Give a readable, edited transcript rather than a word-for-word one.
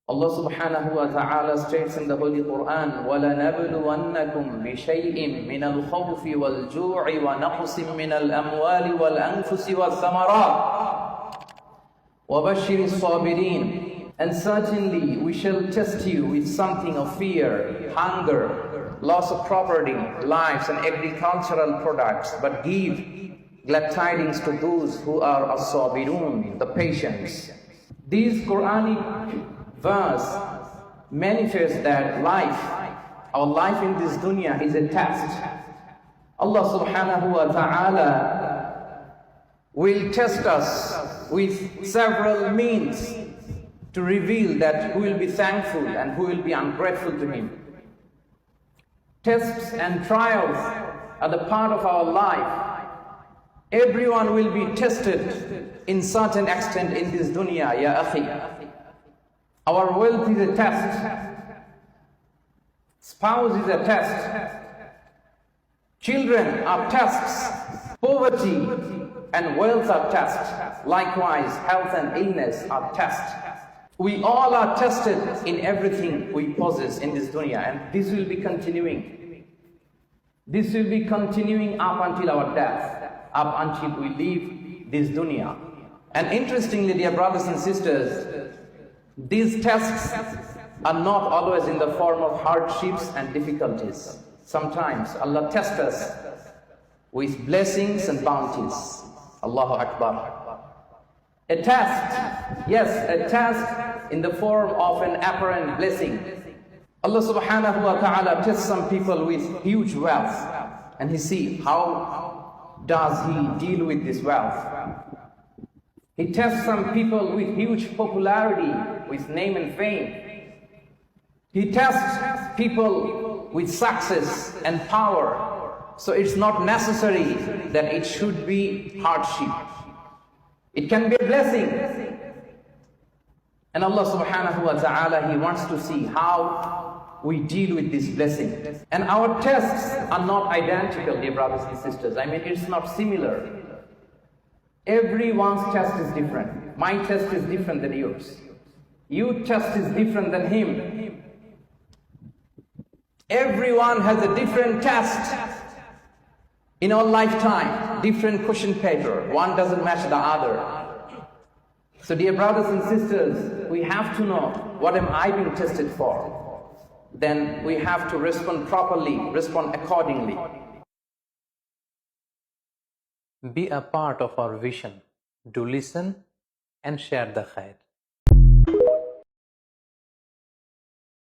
Allah subhanahu wa ta'ala states in the Holy Quran, وَلَنَبْلُوَنَّكُمْ بِشَيْءٍ مِّنَ الْخَوْفِ وَالْجُوعِ وَنَقْصٍ مِّنَ الْأَمْوَالِ وَالْأَنفُسِ وَالثَّمَرَاتِ وَبَشِّرِ الصَّابِرِينَ. And certainly we shall test you with something of fear, hunger, loss of property, lives and agricultural products, but give glad tidings to those who are as-sabirun, the patients. These Quranic verse manifests that our life in this dunya is a test. Allah subhanahu wa ta'ala will test us with several means to reveal that who will be thankful and who will be ungrateful to Him. Tests and trials are the part of our life. Everyone will be tested in certain extent in this dunya, ya akhi. Our wealth is a test. Spouse is a test. Children are tests. Poverty and wealth are tests. Likewise, health and illness are tests. We all are tested in everything we possess in this dunya, and this will be continuing. This will be continuing up until our death, up until we leave this dunya. And interestingly, dear brothers and sisters, these tests are not always in the form of hardships and difficulties. Sometimes Allah tests us with blessings and bounties. Allahu Akbar. A test, yes, a test in the form of an apparent blessing. Allah subhanahu wa ta'ala tests some people with huge wealth, and He sees how does He deal with this wealth. He tests some people with huge popularity, with name and fame. He tests people with success and power. So it's not necessary that it should be hardship. It can be a blessing. And Allah subhanahu wa ta'ala, He wants to see how we deal with this blessing. And our tests are not identical, dear brothers and sisters. I mean, it's not similar. Everyone's test is different. My test is different than yours. Your test is different than him. Everyone has a different test in our lifetime, different question paper. One doesn't match the other. So dear brothers and sisters, we have to know, what am I being tested for? Then we have to respond properly, respond accordingly. Be a part of our vision. Do listen and share the khair.